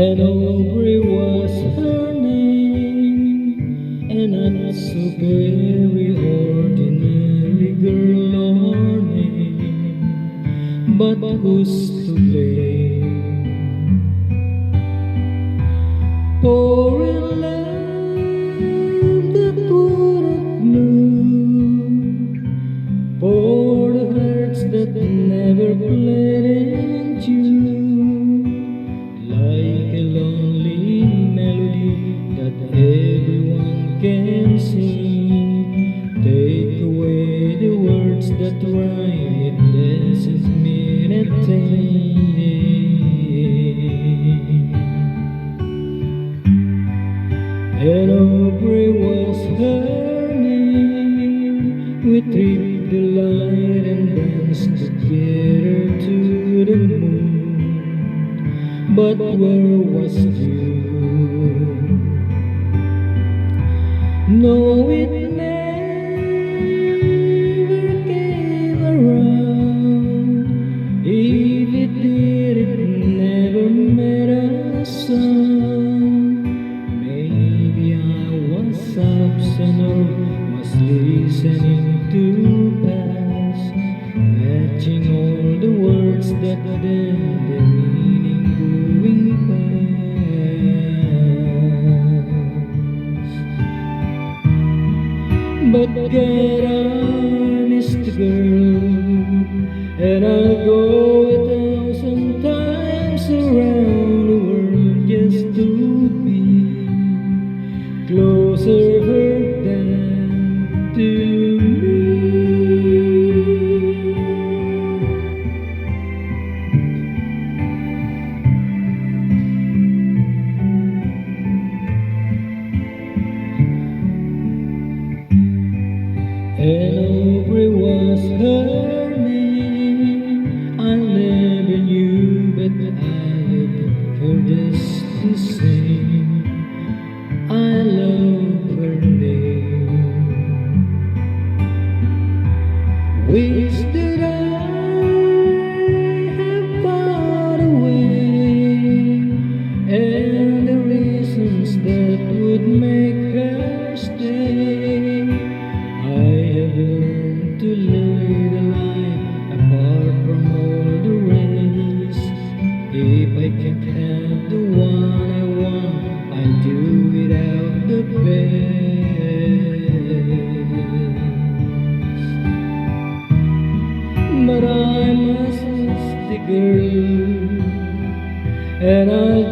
And Aubrey was her name, and not so very ordinary girl or name, but who's to blame for a love that wouldn't bloom, for the hearts that never played in tune, like a lonely melody that everyone can sing. Take away the words that rhyme, it doesn't mean a thing. And Aubrey was her name. We tripped the light and danced together to the moon. But where was you? No, it never came around. If it did, it never made a sound. Maybe I was absent or was listening to past, matching all the words that then the meaning going past. But get honest, girl, and I'll go 1,000 times around the world just to be closer her than to me. And Aubrey was her name. I never knew, but I loved her just the same. I love her name. Wish that I had found a way, and the reasons that would make her stay. I have learned to live a life apart from all the rest. If I can't have the one I want, I'll do without the best. But I'm a sister girl, and I'll